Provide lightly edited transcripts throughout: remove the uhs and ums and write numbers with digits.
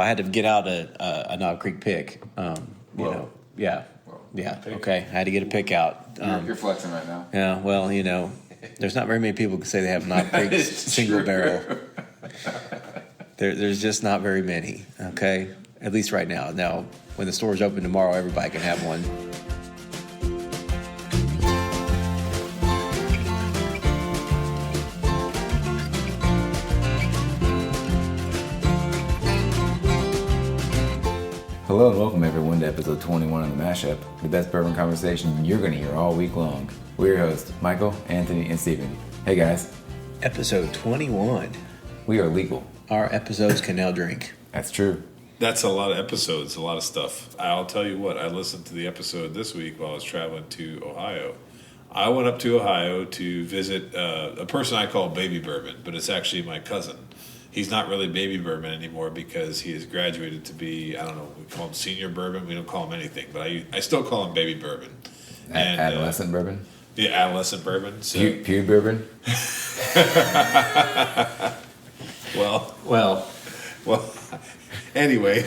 I had to get out a Knob Creek pick. Yeah. Okay, I had to get a pick out. You're flexing right now. Yeah, well, there's not very many people who say they have Knob Creek single barrel. There's just not very many. Okay, at least right now. Now, when the store's open tomorrow, everybody can have one. Hello and welcome everyone to episode 21 of The Mashup, the best bourbon conversation you're going to hear all week long. We're your hosts, Michael, Anthony, and Steven. Hey guys. Episode 21. We are legal. Our episodes can now drink. That's true. That's a lot of episodes, a lot of stuff. I'll tell you what, I listened to the episode this week while I was traveling to Ohio. I went up to Ohio to visit a person I call Baby Bourbon, but it's actually my cousin. He's not really Baby Bourbon anymore because he has graduated to be, I don't know, we call him Senior Bourbon. We don't call him anything, but I still call him Baby Bourbon. And, adolescent bourbon? Yeah, adolescent bourbon. So. Pew bourbon? Well. Anyway,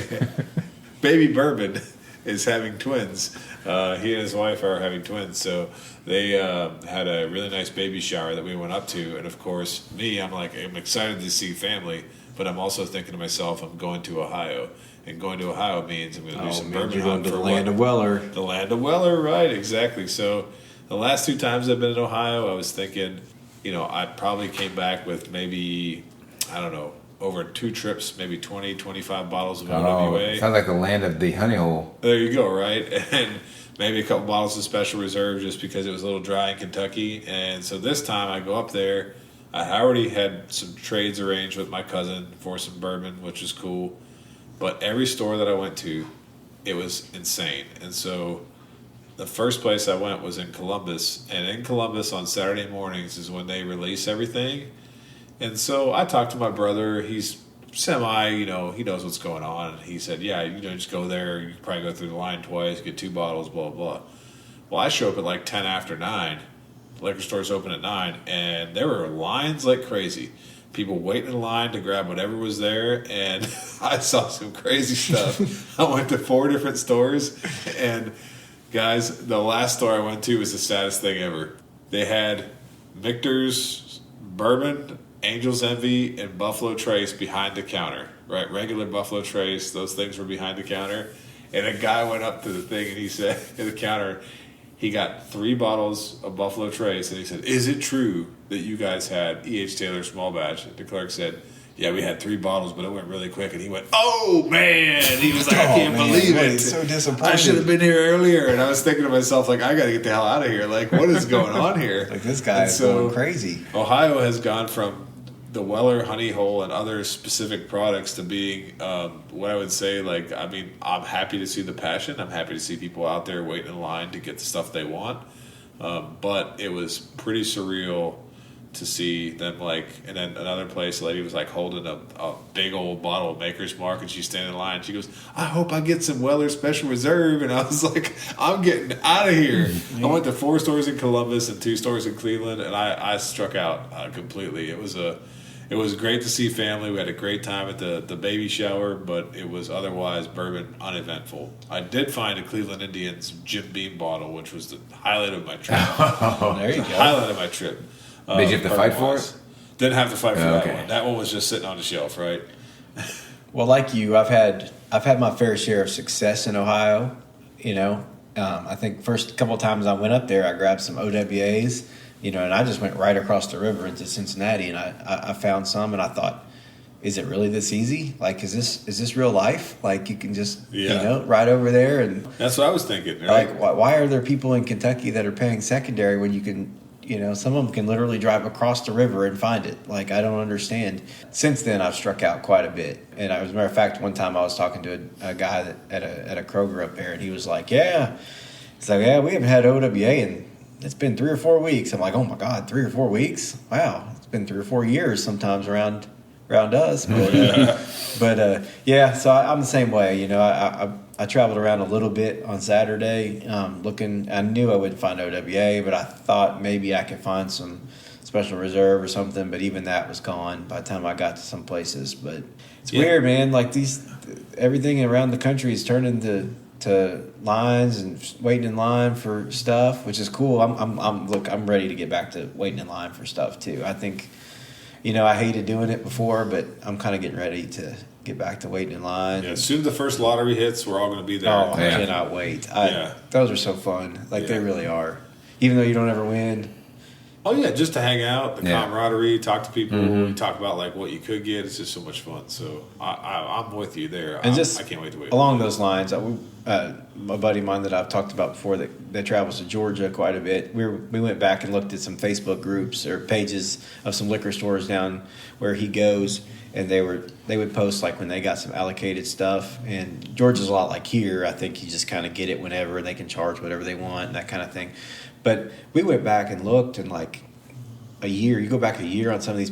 Baby Bourbon is having twins. He and his wife are having twins, so they had a really nice baby shower that we went up to. And of course, I'm excited to see family, but I'm also thinking to myself, I'm going to Ohio. And going to Ohio means I'm going to do some bourbon. You're going to for the land of Weller. The land of Weller, right, exactly. So the last 2 times I've been in Ohio, I was thinking, I probably came back with maybe, I don't know, over 2 trips, maybe 20, 25 bottles of OWA. Sounds like the land of the honey hole. There you go, right? And maybe a couple bottles of Special Reserve just because it was a little dry in Kentucky. And so this time I go up there. I already had some trades arranged with my cousin for some bourbon, which is cool. But every store that I went to, it was insane. And so the first place I went was in Columbus. And in Columbus on Saturday mornings is when they release everything. And so I talked to my brother. He's semi, he knows what's going on. And he said, yeah, just go there. You can probably go through the line twice, get 2 bottles, blah, blah. Well, I show up at like 10 after 9. The liquor store's open at 9. And there were lines like crazy. People waiting in line to grab whatever was there. And I saw some crazy stuff. I went to 4 different stores. And, guys, the last store I went to was the saddest thing ever. They had Victor's Bourbon, Angel's Envy, and Buffalo Trace behind the counter, right? Regular Buffalo Trace, those things were behind the counter. And a guy went up to the thing and he said, at the counter, he got 3 bottles of Buffalo Trace and he said, is it true that you guys had E.H. Taylor small batch? And the clerk said, yeah, we had 3 bottles, but it went really quick. And he went, oh, man. He was like, I can't believe it. He's so disappointed. I should have been here earlier. And I was thinking to myself, like, I got to get the hell out of here. Like, what is going on here? Like, this guy is going crazy. Ohio has gone from the Weller Honey Hole and other specific products to being what I would say, I'm happy to see the passion. I'm happy to see people out there waiting in line to get the stuff they want. But it was pretty surreal to see them, and then another place, a lady was holding a big old bottle of Maker's Mark, and she's standing in line. She goes, I hope I get some Weller Special Reserve. And I was like, I'm getting out of here. I went to 4 stores in Columbus and 2 stores in Cleveland, and I struck out completely. It was great to see family. We had a great time at the baby shower, but it was otherwise bourbon uneventful. I did find a Cleveland Indians Jim Beam bottle, which was the highlight of my trip. There you go. Highlight of my trip. Did you have to fight for it? Didn't have to fight for that one. That one was just sitting on the shelf, right? Well, like you, I've had my fair share of success in Ohio. I think first couple of times I went up there, I grabbed some OWAs. And I just went right across the river into Cincinnati, and I found some, and I thought, is it really this easy? Like, is this real life? Like, you can just, ride over there, and that's what I was thinking. Right? Like, why are there people in Kentucky that are paying secondary when you can, some of them can literally drive across the river and find it? Like, I don't understand. Since then, I've struck out quite a bit, and as a matter of fact, one time I was talking to a guy at a Kroger up there, and he was like, we haven't had OWA in. It's been 3 or 4 weeks. I'm like, oh my God, 3 or 4 weeks? Wow, it's been 3 or 4 years sometimes around us. But so I'm the same way. I traveled around a little bit on Saturday, looking. I knew I wouldn't find OWA, but I thought maybe I could find some Special Reserve or something. But even that was gone by the time I got to some places. But it's weird, man. Like these everything around the country is turning to lines and waiting in line for stuff, which is cool. I'm ready to get back to waiting in line for stuff too. I think, I hated doing it before, but I'm kind of getting ready to get back to waiting in line. Yeah, as soon as the first lottery hits, we're all going to be there. Oh, I cannot wait. Those are so fun. They really are. Even though you don't ever win. Oh, yeah, just to hang out, the camaraderie, talk to people, talk about like what you could get. It's just so much fun. So I'm with you there. And I can't wait to wait. Along those lines, a buddy of mine that I've talked about before that travels to Georgia quite a bit, we went back and looked at some Facebook groups or pages of some liquor stores down where he goes, and they would post like when they got some allocated stuff. And Georgia's a lot like here. I think you just kind of get it whenever, and they can charge whatever they want and that kind of thing. But we went back and looked, and like you go back a year on some of these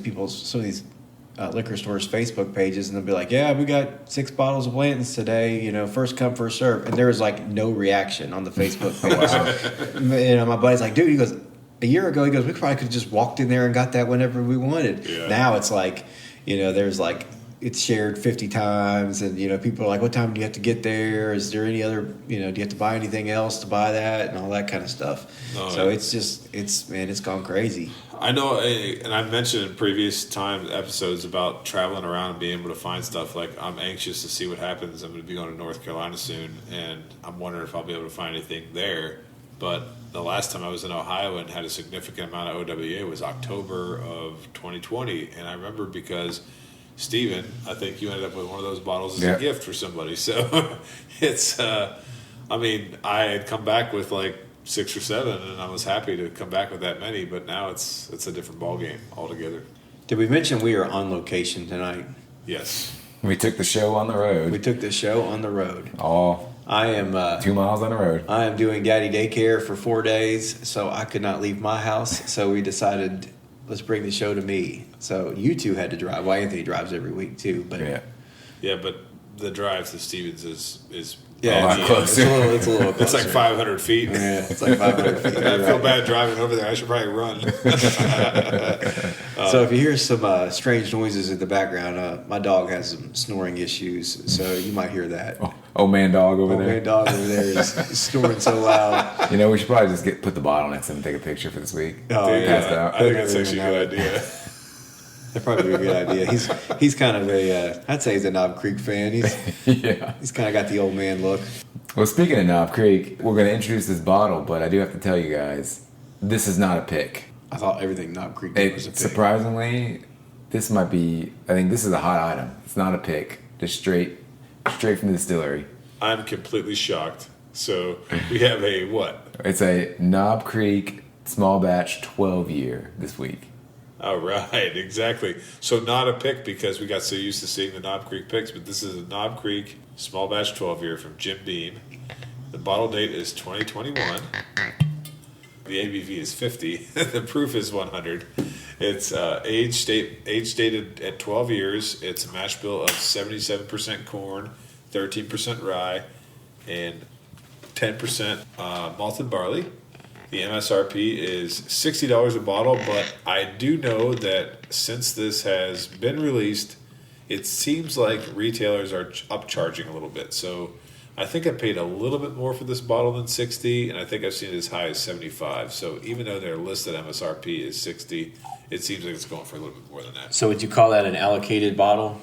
liquor stores' Facebook pages, and they'll be like, "Yeah, we got 6 bottles of Blanton's today. First come, first serve." And there was like no reaction on the Facebook page. My buddy's like, "Dude," he goes, "a year ago, he goes, we probably could have just walked in there and got that whenever we wanted." Yeah. Now it's like, there's like it's shared 50 times, and people are like, "What time do you have to get there? Is there any other, do you have to buy anything else to buy that?" and all that kind of stuff. So it's gone crazy. I know, and I've mentioned in previous episodes about traveling around and being able to find stuff. Like, I'm anxious to see what happens. I'm going to be going to North Carolina soon, and I'm wondering if I'll be able to find anything there. But the last time I was in Ohio and had a significant amount of OWA was October of 2020, and I remember because Steven, I think you ended up with one of those bottles as a gift for somebody. So it's, I had come back with like 6 or 7, and I was happy to come back with that many. But now it's a different ballgame altogether. Did we mention we are on location tonight? Yes, we took the show on the road. I am 2 miles on the road. I am doing daddy daycare for 4 days, so I could not leave my house. So we decided, let's bring the show to me. So you two had to drive. Well, Anthony drives every week too, but but the drive to Stevens is closer. It's a little closer. It's like 500 feet. Yeah, it's like 500 feet. I feel bad driving over there. I should probably run. So if you hear some strange noises in the background, my dog has some snoring issues, so you might hear that. Old man dog over there. Old man dog over there is snoring so loud. We should probably just put the bottle next to him and take a picture for this week. Oh, yeah. I think that's actually a good idea. That'd probably be a good idea. He's kind of I'd say he's a Knob Creek fan. He's kind of got the old man look. Well, speaking of Knob Creek, we're going to introduce this bottle, but I do have to tell you guys, this is not a pick. I thought everything Knob Creek did was a pick. Surprisingly, this might be, I think this is a hot item. It's not a pick. Just straight from the distillery. I'm completely shocked. So we have a what? It's a Knob Creek small batch 12 year this week. All right, exactly. So not a pick because we got so used to seeing the Knob Creek picks, but this is a Knob Creek small batch 12 year from Jim Beam. The bottle date is 2021. The ABV is 50. The proof is 100. It's age stated at 12 years. It's a mash bill of 77% corn, 13% rye, and 10% malted barley. The MSRP is $60 a bottle, but I do know that since this has been released, it seems like retailers are upcharging a little bit. So I think I paid a little bit more for this bottle than $60, and I think I've seen it as high as $75. So even though their listed MSRP is $60, it seems like it's going for a little bit more than that. So would you call that an allocated bottle?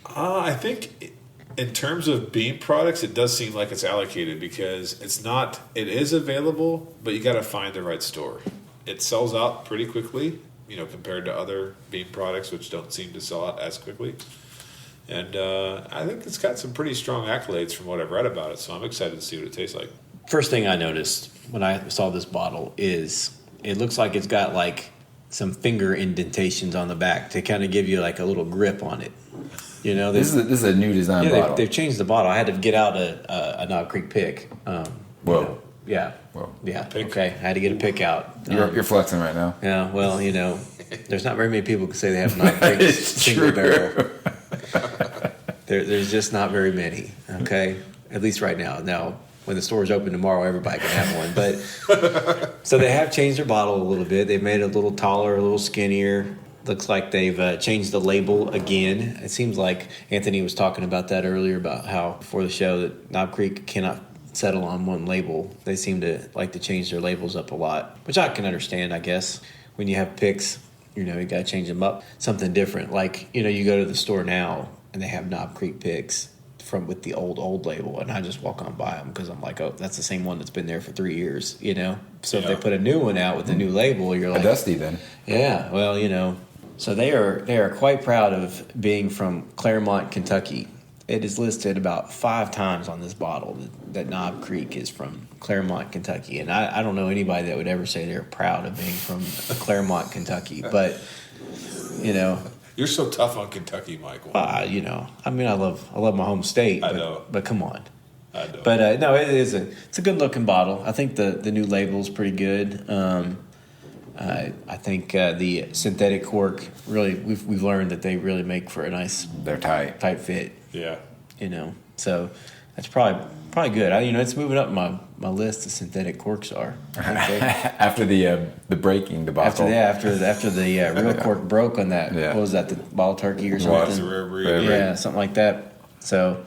I think in terms of Beam products, it does seem like it's allocated because it's not. It is available, but you got to find the right store. It sells out pretty quickly, compared to other Beam products, which don't seem to sell out as quickly. And I think it's got some pretty strong accolades from what I've read about it, so I'm excited to see what it tastes like. First thing I noticed when I saw this bottle is it looks like it's got like some finger indentations on the back to kind of give you like a little grip on it. This is a new design bottle. They've changed the bottle. I had to get out a Knob Creek pick. Whoa. Yeah. Whoa. Yeah. Pick. Okay. I had to get a pick out. You're flexing right now. Yeah. Well, there's not very many people who can say they have Knob Creek single barrel. There's just not very many. Okay. At least right now. Now, when the store's open tomorrow, everybody can have one. But so they have changed their bottle a little bit. They've made it a little taller, a little skinnier. Looks like they've changed the label again. It seems like Anthony was talking about that earlier, about how before the show that Knob Creek cannot settle on one label. They seem to like to change their labels up a lot, which I can understand, I guess. When you have picks, you got to change them up. Something different. Like, you go to the store now and they have Knob Creek picks with the old label, and I just walk on by them because I'm like, oh, that's the same one that's been there for 3 years, So if they put a new one out with a new label, you're like, a Dusty then. Yeah, well, So they are quite proud of being from Claremont, Kentucky. It is listed about 5 times on this bottle that Knob Creek is from Claremont, Kentucky, and I don't know anybody that would ever say they're proud of being from Claremont, Kentucky, but You're so tough on Kentucky, Michael. I love my home state. I know. But come on. I know. But no, it's a good looking bottle. I think the new label's pretty good. I think the synthetic cork really we've learned that they really make for a nice. They're tight fit. Yeah. So that's probably good. It's moving up my list of synthetic corks are. After the breaking debacle. After the real cork broke on that. Yeah. What was that? The bottle turkey or Well, it's something? a rare breed. Yeah, something like that. So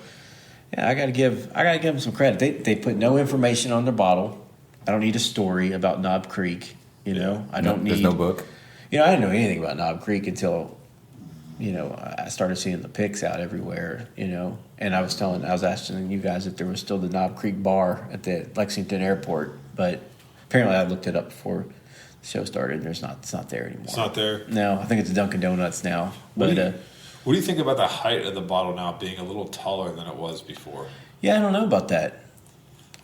yeah, I gotta give them some credit. They put no information on their bottle. I don't need a story about Knob Creek. I don't need. There's no book. I didn't know anything about Knob Creek until I started seeing the pics out everywhere, and I was asking you guys if there was still the Knob Creek bar at the Lexington airport, but apparently I looked it up before the show started. It's not there anymore. It's not there? No, I think it's Dunkin' Donuts now. What But do you think about the height of the bottle now being a little taller than it was before? yeah, I don't know about that.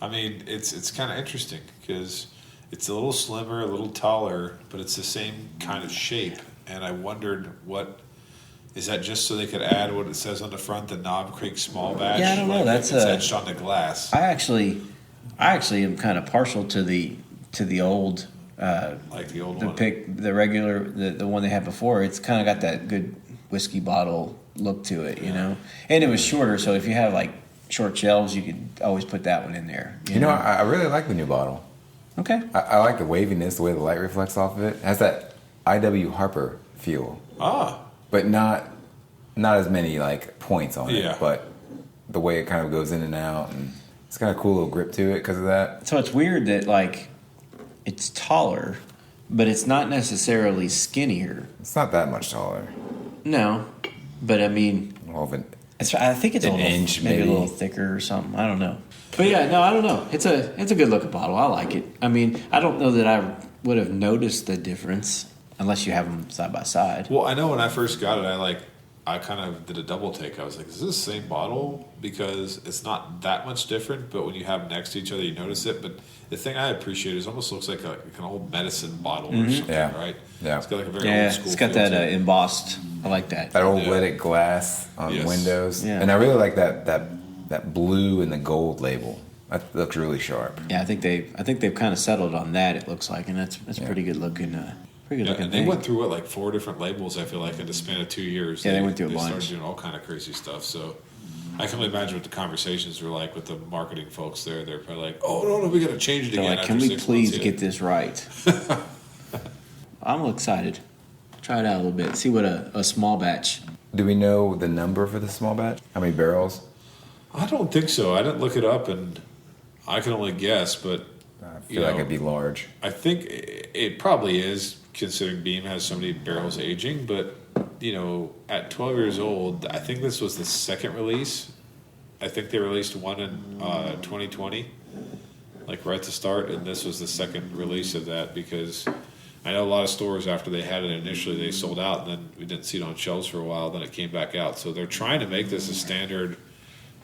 I mean, it's kind of interesting because it's a little slimmer, a little taller, but it's the same kind of shape. And I wondered is that just so they could add what it says on the front, the Knob Creek small batch? Yeah, I don't know. It's etched on the glass. I actually am kind of partial to the old. Like the old one. The regular, the one they had before. It's kind of got that good whiskey bottle look to it, and it was shorter. So if you have like short shelves, you could always put that one in there. I really like the new bottle. Okay. I like the waviness, the way the light reflects off of it. It has that I.W. Harper feel. But not as many like points on it. But the way it kind of goes in and out, and it's got a cool little grip to it because of that. So it's weird that like it's taller, but it's not necessarily skinnier. It's not that much taller. No, but I mean, I think it's an inch, maybe a little thicker or something. I don't know. But yeah, no, I don't know. It's a good looking bottle. I like it. I mean, I don't know that I would have noticed the difference unless you have them side by side. Well, I know when I first got it, I kind of did a double take. I was like, is this the same bottle? Because it's not that much different, but when you have them next to each other, you notice it. But the thing I appreciate is it almost looks like an old medicine bottle or something, right? Yeah. It's got like a very old school it's got feel that embossed. I like that. That old leaded glass on windows. Yeah. And I really like that blue and the gold label. That looks really sharp. Yeah, I think they've kind of settled on that. It looks like, and that's pretty good looking. Pretty good looking. And they went through 4 different labels. I feel like in the span of 2 years. Yeah, they went through a bunch. They started doing all kind of crazy stuff. So I can only imagine what the conversations were like with the marketing folks there. They're probably like, "Oh no, we got to change it They're again." like, can we please get this right? I'm excited. Try it out a little bit. See what a small batch. Do we know the number for the small batch? How many barrels? I don't think so. I didn't look it up, and I can only guess. But I feel like it'd be large. I think it probably is, considering Beam has so many barrels aging. But at 12 years old, I think this was the second release. I think they released one in 2020, right at the start, and this was the second release of that, because I know a lot of stores, after they had it initially, they sold out, and then we didn't see it on shelves for a while, then it came back out. So they're trying to make this a standard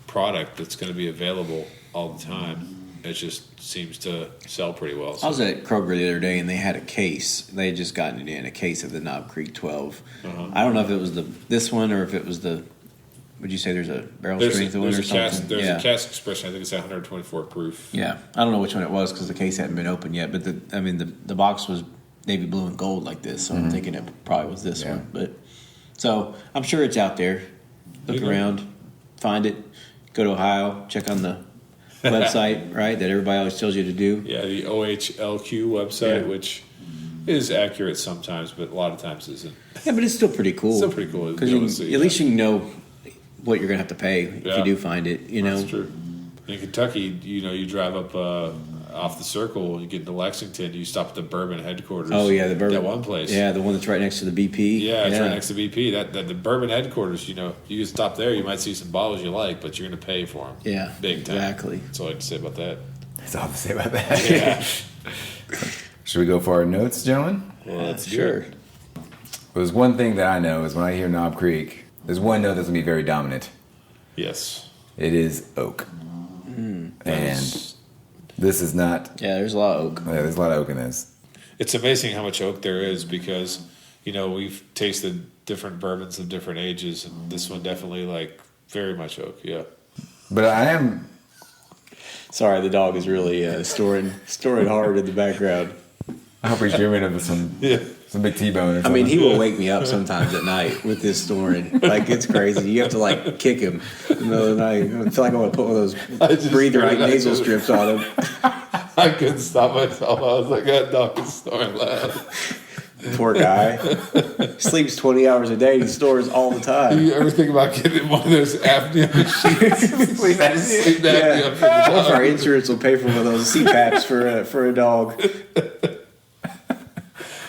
product that's going to be available all the time. It just seems to sell pretty well. So. I was at Kroger the other day, and they had a case. They had just gotten it in, a case of the Knob Creek 12. I don't know if it was this one or if it was the. Would you say there's a barrel strength one or something? There's a cask expression. I think it's 124 proof. Yeah, I don't know which one it was because the case hadn't been opened yet. But the box was navy blue and gold like this, so I'm thinking it probably was this one. But so I'm sure it's out there. Look around, find it. Go to Ohio, check on the website, right? That everybody always tells you to do. Yeah, the OHLQ website, which is accurate sometimes, but a lot of times isn't. Yeah, but it's still pretty cool. Still pretty cool. Because at least you can know what you're going to have to pay if you do find it, That's true. In Kentucky, you drive up off the circle and you get into Lexington, you stop at the Bourbon headquarters. Oh, yeah, the Bourbon. That one place. Yeah, the one that's right next to the BP. Yeah, it's right next to BP. That the Bourbon headquarters, you can stop there. You might see some bottles you like, but you're going to pay for them. Yeah, big time. Exactly. That's all I have to say about that. That's all I have to say about that. Yeah. Should we go for our notes, gentlemen? Well, sure. There's one thing that I know is when I hear Knob Creek, there's one note that's going to be very dominant. Yes. It is oak. And this is not... Yeah, there's a lot of oak. Yeah, there's a lot of oak in this. It's amazing how much oak there is because, we've tasted different bourbons of different ages, and this one definitely, very much oak, yeah. But I am... Sorry, the dog is really storing hard in the background. I hope he's dreaming of some big T-bone or something. I mean, he will wake me up sometimes at night with this snoring. It's crazy. You have to, kick him in the middle of the night. I feel like I want to put one of those breathe right nasal strips on him. I couldn't stop myself. I was like, that dog is snoring loud. Poor guy. Sleeps 20 hours a day. He snores all the time. You ever think about getting one of those apnea machines? Sleep apnea for the dog. Our insurance will pay for one of those CPAPs for a dog.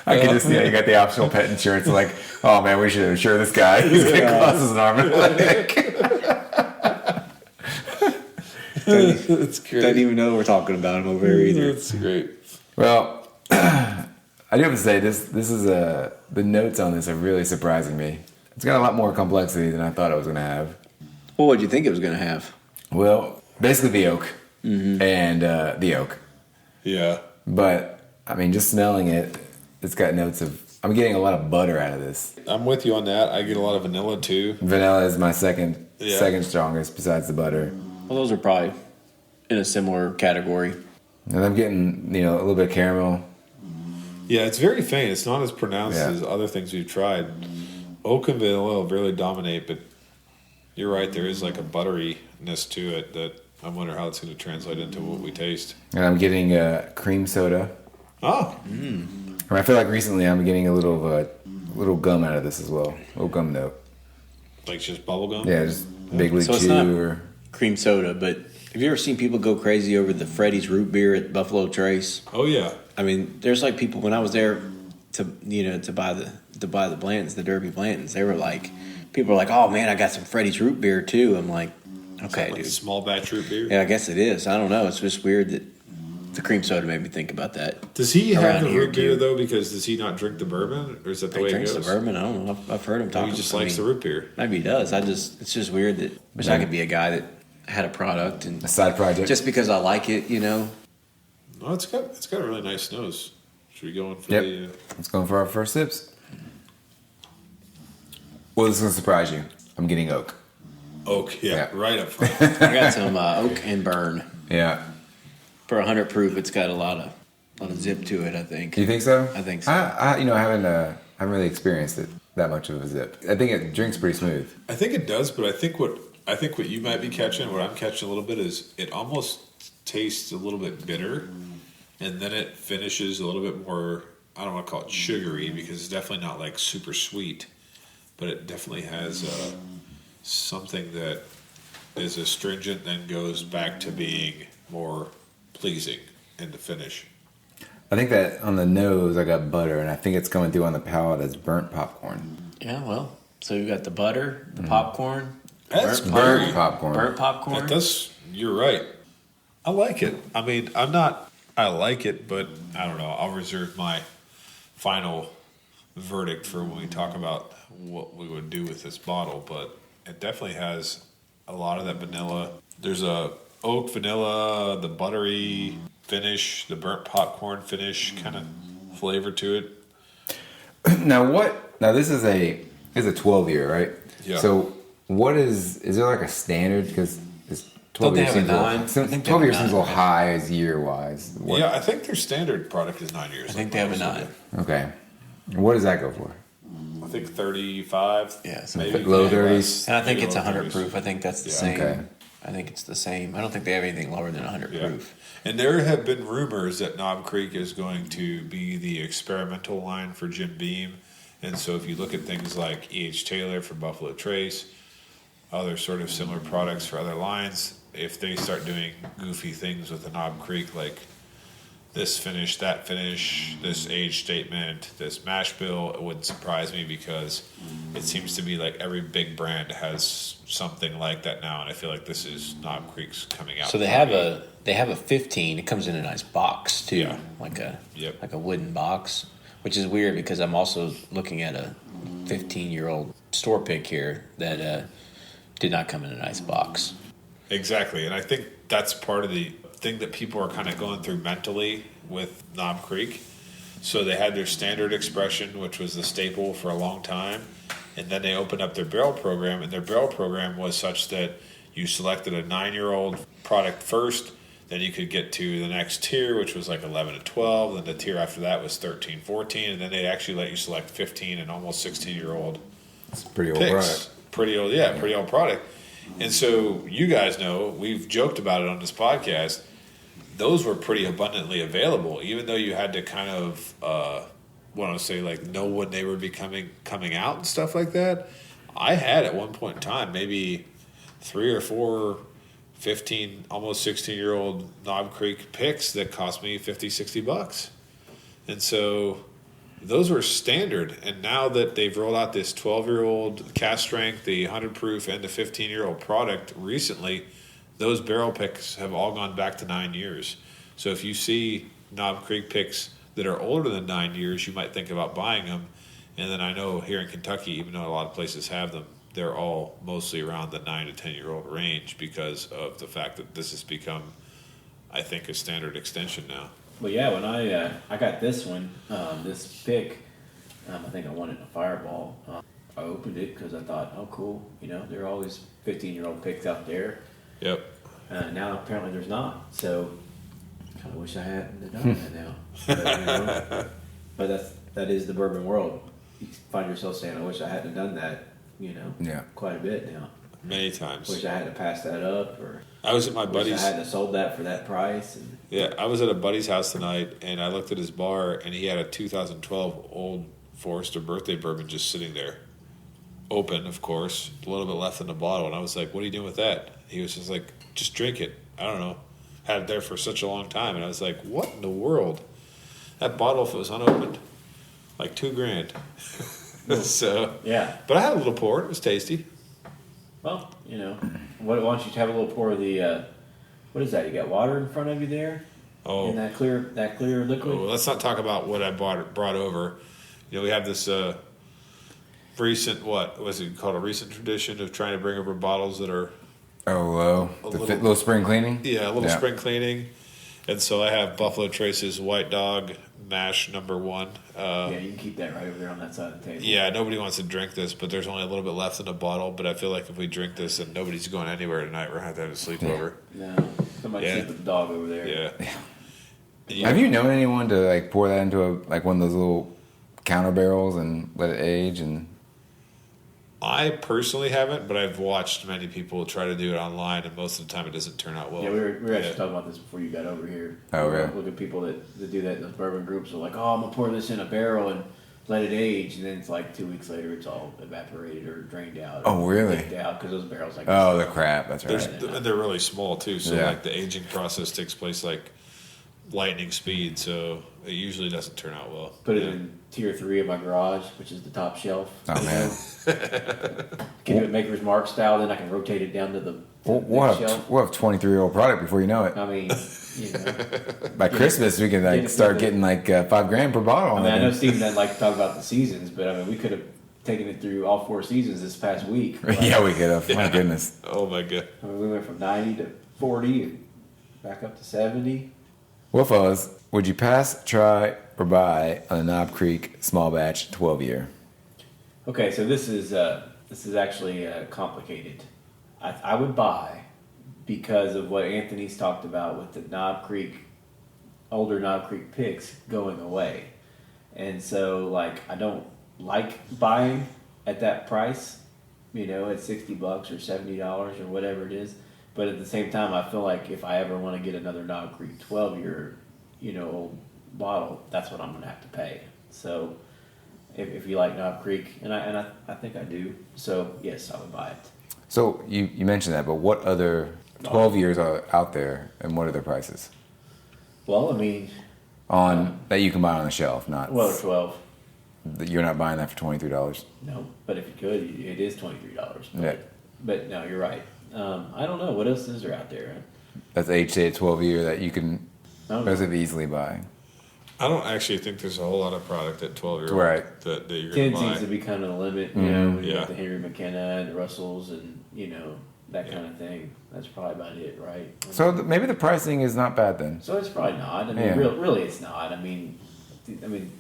I can just see how you got the optional pet insurance. Like, oh man, we should insure this guy. He's going to cost us an arm and a leg. That's great. Doesn't even know we're talking about him over here either. That's great. Well, I do have to say this is the notes on this are really surprising me. It's got a lot more complexity than I thought it was going to have. Well, what did you think it was going to have? Well, basically the oak and the oak. Yeah. But I mean, just smelling it, it's got notes of. I'm getting a lot of butter out of this. I'm with you on that. I get a lot of vanilla too. Vanilla is my second strongest besides the butter. Well, those are probably in a similar category. And I'm getting, a little bit of caramel. Yeah, it's very faint. It's not as pronounced as other things we've tried. Oak and vanilla really dominate, but you're right. There is like a butteriness to it that I wonder how it's going to translate into what we taste. And I'm getting cream soda. Oh. And I feel like recently I'm getting a little gum out of this as well. A little gum note. Like just bubble gum? Yeah, just Big League So it's Chew not or cream soda, but have you ever seen people go crazy over the Freddy's root beer at Buffalo Trace? Oh yeah. I mean, there's people when I was there to buy the Blantons, the Derby Blantons. They were people were like, "Oh man, I got some Freddy's root beer too." I'm like, "Okay, dude." Small batch root beer. Yeah, I guess it is. I don't know. It's just weird that the cream soda made me think about that. Does he have Around the here, root beer dude. though? Because does he not drink the bourbon, or is that the way it Drinks goes? the bourbon. I don't know. I've heard him talking. He just likes the root beer. Maybe he does. It's just weird that wish I could be a guy that had a product and a side project. just because I like it, No, it's got a really nice nose. Should we go in for Yep. Let's go for our first sips. Well, this is going to surprise you. I'm getting oak. oak? Yeah, right up front. I got some oak and burn. Yeah. For 100 proof, it's got a lot of zip to it. I think. Do you think so? I think so. I haven't really experienced it that much of a zip. I think it drinks pretty smooth. I think it does, but I think what you might be catching, what I'm catching a little bit, is it almost tastes a little bit bitter, and then it finishes a little bit more. I don't want to call it sugary because it's definitely not like super sweet, but it definitely has something that is astringent, then goes back to being more pleasing in the finish. I think that on the nose I got butter, and I think it's coming through on the palate as burnt popcorn. Yeah, well, so you got the butter, the popcorn, That's Burnt popcorn. burnt popcorn. You're right. I like it. I mean, I like it, but I don't know. I'll reserve my final verdict for when we talk about what we would do with this bottle, but it definitely has a lot of that vanilla. There's a oak vanilla, the buttery finish, the burnt popcorn finish kind of flavor to it. Now this is a 12 year, right? Yeah. So what is there like a standard? Because 12 Don't they years have a seems nine? a I think little, they 12 have years a seems a little nine. high as year wise. Yeah, I think their standard product is 9 years. I think they have a 9. Okay. What does that go for? I think 35. Yeah, so maybe low maybe 30s. less. And I think Maybe it's low 100 30s. proof. I think that's the Yeah. same. Okay. I think it's the same. I don't think they have anything lower than 100 proof. And there have been rumors that Knob Creek is going to be the experimental line for Jim Beam. And so if you look at things like E.H. Taylor for Buffalo Trace, other sort of similar products for other lines, if they start doing goofy things with the Knob Creek, like this finish, that finish, this age statement, this mash bill, it wouldn't surprise me because it seems to be like every big brand has something like that now, and I feel like this is Knob Creek's coming out. So they have a 15. It comes in a nice box too, like a wooden box, which is weird because I'm also looking at a 15-year-old store pick here that did not come in a nice box. Exactly, and I think that's part of the thing that people are kind of going through mentally with Knob Creek. So they had their standard expression, which was the staple for a long time, and then they opened up their barrel program, and their barrel program was such that you selected a 9-year-old product first, then you could get to the next tier, which was like 11 to 12, then the tier after that was 13, 14, and then they actually let you select 15 and almost 16-year-old. It's a pretty old picks. product. Pretty old product. And so you guys know, we've joked about it on this podcast, those were pretty abundantly available, even though you had to kind of, know when they were coming out and stuff like that. I had at one point in time maybe 3 or 4 15, almost 16-year-old Knob Creek picks that cost me $50-$60. And so those were standard. And now that they've rolled out this 12-year-old cast strength, the 100 proof, and the 15-year-old product recently, those barrel picks have all gone back to 9 years. So if you see Knob Creek picks that are older than 9 years, you might think about buying them. And then I know here in Kentucky, even though a lot of places have them, they're all mostly around the 9 to 10-year-old range because of the fact that this has become, I think, a standard extension now. Well, yeah, when I got this one, this pick, I think I wanted a Fireball. I opened it because I thought, oh, cool, there are always 15-year-old picks out there. Yep. Now apparently there's not, so kind of wish I hadn't done that now. But that is the bourbon world. You find yourself saying, I wish I hadn't done that, quite a bit now. Many times. Wish I had to pass that up, or I was at my buddy's. Wish I hadn't sold that for that price. Yeah, I was at a buddy's house tonight, and I looked at his bar, and he had a 2012 Old Forester birthday bourbon just sitting there, open, of course, a little bit left in the bottle, and I was like, "What are you doing with that?" He was just like, "Just drink it." I don't know. Had it there for such a long time, and I was like, "What in the world?" That bottle, if it was unopened, like $2,000. So yeah, but I had a little pour. It was tasty. Well, why don't you have a little pour of the? What is that? You got water in front of you there? Oh, and that clear liquid. Oh, let's not talk about what I brought over. We have this recent, what was it called? A recent tradition of trying to bring over bottles that are little spring cleaning. Yeah, a little spring cleaning. And so I have Buffalo Trace's White Dog Mash number 1. Yeah, you can keep that right over there on that side of the table. Yeah, nobody wants to drink this, but there's only a little bit left in the bottle. But I feel like if we drink this and nobody's going anywhere tonight, we're going to have a sleepover. No, somebody sleep with the dog over there. Yeah. Have you known anyone to pour that into one of those little counter barrels and let it age? And I personally haven't, but I've watched many people try to do it online, and most of the time it doesn't turn out well. Yeah, we were actually talking about this before you got over here. Oh, really? Look at people that do that in those bourbon groups are like, oh, I'm going to pour this in a barrel and let it age, and then it's like 2 weeks later it's all evaporated or drained out. Oh, really? Leaked out because those barrels the crap, that's right. And they're really small too, so the aging process takes place like lightning speed, so it usually doesn't turn out well. Put it in tier 3 of my garage, which is the top shelf. Oh man. Can do it Maker's Mark style, then I can rotate it down to the shelf. We'll have 23-year-old product before you know it. I mean, by Christmas we can start getting $5,000 per bottle. I mean, I know Steve doesn't like to talk about the seasons, but I mean, we could have taken it through all 4 seasons this past week. Yeah, we could have. My goodness. Oh my god. I mean, we went from 90 to 40 and back up to 70. Well, fellas, would you pass, try, or buy on a Knob Creek small batch 12-year? Okay, so this is actually complicated. I would buy because of what Anthony's talked about with the older Knob Creek picks going away, and so I don't like buying at that price, at $60 or $70 or whatever it is, But at the same time, I feel like if I ever want to get another Knob Creek 12-year, old bottle, that's what I'm going to have to pay. So if you like Knob Creek, and I think I do, so yes, I would buy it. So you mentioned that, but what other 12 years are out there, and what are their prices? Well, I mean... that you can buy on the shelf, not... Well, 12. You're not buying that for $23? No, but if you could, it is $23. Yeah. But no, you're right. I don't know. What else is there out there? That's age-stated 12-year that you can relatively easily buy. I don't actually think there's a whole lot of product at 12-year-old right. that you're 10 going to buy. seems to be kind of the limit, when you got the Henry McKenna and the Russells and, that kind of thing. That's probably about it, right? So maybe the pricing is not bad then. So it's probably not. I mean, really it's not. I mean,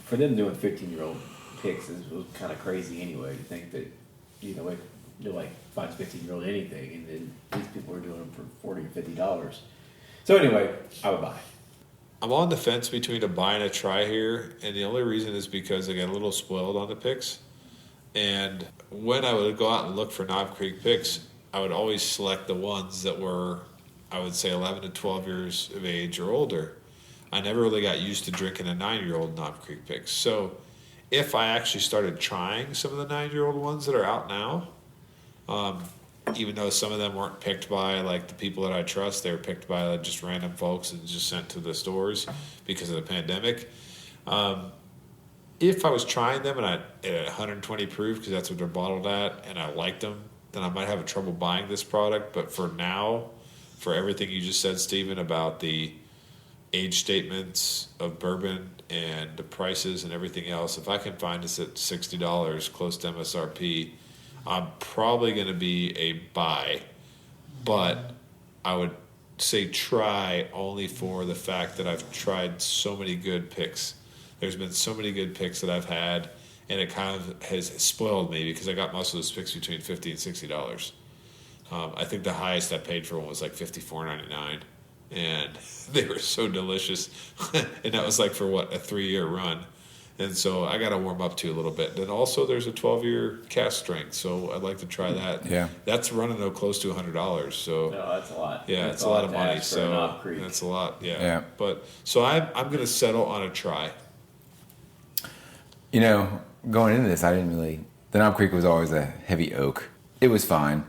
for them doing 15-year-old picks was kind of crazy anyway, to think that, they're like 5 to 15-year-old anything, and then these people are doing them for $40 or $50. So anyway, I would buy. I'm on the fence between a buy and a try here, and the only reason is because I got a little spoiled on the picks. And when I would go out and look for Knob Creek picks, I would always select the ones that were, I would say, 11 to 12 years of age or older. I never really got used to drinking a 9-year-old Knob Creek picks. So if I actually started trying some of the 9-year-old ones that are out now, even though some of them weren't picked by like the people that I trust, they were picked by just random folks and just sent to the stores because of the pandemic. If I was trying them and at 120 proof, because that's what they're bottled at, and I liked them, then I might have trouble buying this product. But for now, for everything you just said, Stephen, about the age statements of bourbon and the prices and everything else, if I can find this at $60, close to MSRP, I'm probably going to be a buy. But I would say try only for the fact that I've tried so many good picks. There's been so many good picks that I've had, and it kind of has spoiled me because I got most of those picks between $50 and $60. I think the highest I paid for one was like $54.99, and they were so delicious. And that was like for a 3-year run. And so I got to warm up to a little bit. Then also there's a 12-year cask strength, so I'd like to try that. Yeah, that's running close to $100. So no, that's a lot. Yeah, that's it's a lot of money. So that's a lot. Yeah. Yeah. But so I'm going to settle on a try. Going into this, the Knob Creek was always a heavy oak. It was fine.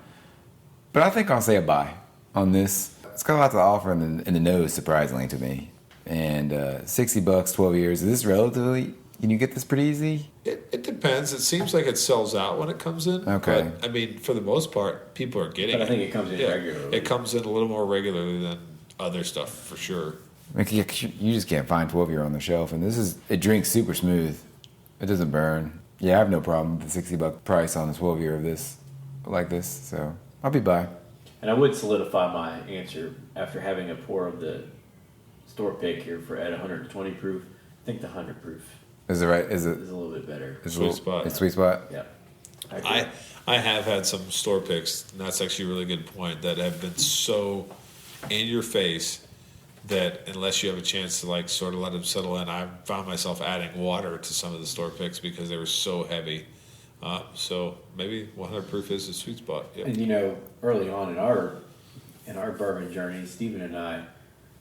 But I think I'll say a buy on this. It's got a lot to offer in the nose, surprisingly to me. And $60, 12 years. Is this relatively, can you get this pretty easy? It depends. It seems like it sells out when it comes in. Okay. But, for the most part, people are getting it. But I think it comes in regularly. It comes in a little more regularly than other stuff, for sure. You just can't find 12-year on the shelf. And it drinks super smooth. It doesn't burn. Yeah, I have no problem with the $60 price on the 12-year of this, like this. So I'll be by. And I would solidify my answer after having a pour of the store pick here at 120 proof. I think the 100 proof is it right? Is a little bit better. It's sweet spot. It's sweet spot. Yeah. I have had some store picks, and that's actually a really good point, that have been so in your face that unless you have a chance to sort of let them settle in, I found myself adding water to some of the store picks because they were so heavy. So maybe 100 proof is a sweet spot. Yep. And early on in our bourbon journey, Stephen and I,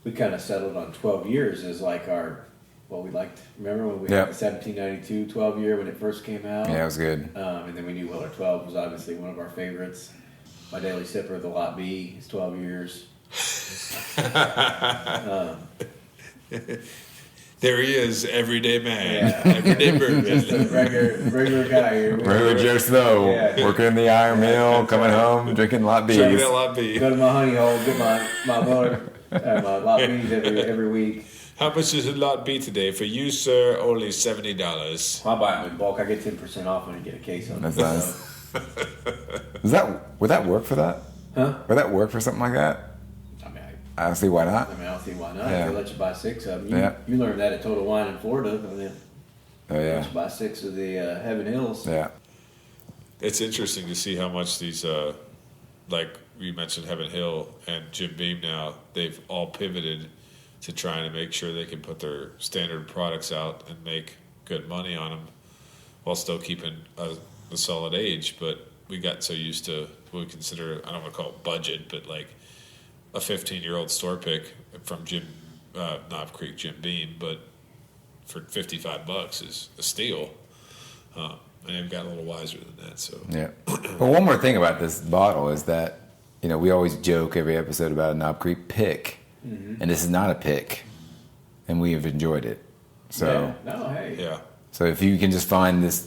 we kind of settled on 12 years as like our, we liked. Remember when we had the 1792 12 year when it first came out? Yeah, it was good. And then we knew Weller 12 was obviously one of our favorites. My daily sipper, the Lot B, is 12 years. There he is, everyday man, everyday bourbon. Just a regular guy here. Regular Joe Snow, working in the iron mill, coming home, drinking Lot B's. Drinking Lot B. Go to my honey hole, get my Weller, my Lot B's every week. How much is a Lot B today? For you, sir, only $70. I buy them in bulk. I get 10% off when I get a case of them. That's nice. Would that work for that? Huh? Would that work for something like that? I don't see why not. I don't see why not. Yeah. They let you buy 6 of them. You learned that at Total Wine in Florida. Oh, yeah. Let you buy 6 of the Heaven Hills. Yeah. It's interesting to see how much these, like we mentioned Heaven Hill and Jim Beam now, they've all pivoted to trying to make sure they can put their standard products out and make good money on them while still keeping a solid age. But we got so used to what we consider, I don't want to call it budget, but a 15-year-old store pick from Knob Creek Jim Beam, but for $55 is a steal. And they've got a little wiser than that. So yeah. But one more thing about this bottle is that, we always joke every episode about a Knob Creek pick, and this is not a pick, and we have enjoyed it. So yeah. So if you can just find this,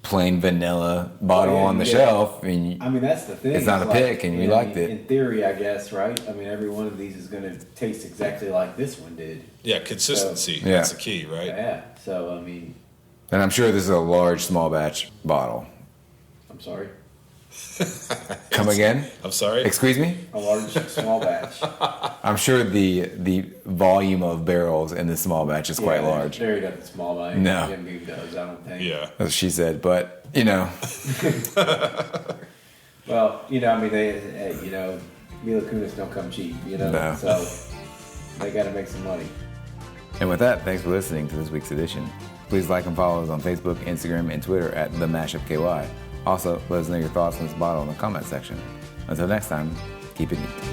plain vanilla bottle on the shelf, that's the thing. It's not a pick, and we liked it. In theory, I guess, right? Every one of these is going to taste exactly like this one did. Yeah, consistency. So, that's the key, right? Yeah. So and I'm sure this is a large, small batch bottle. I'm sorry. Come again? I'm sorry? Excuse me? A large, small batch. I'm sure the volume of barrels in the small batch is quite large. Very doesn't small by No. Jim Beam does, I don't think. Yeah. That's what she said, but, Well, they, Mila Kunis don't come cheap, No. So they got to make some money. And with that, thanks for listening to this week's edition. Please like and follow us on Facebook, Instagram, and Twitter at TheMashupKY. Also, let us know your thoughts on this bottle in the comment section. Until next time, keep it neat.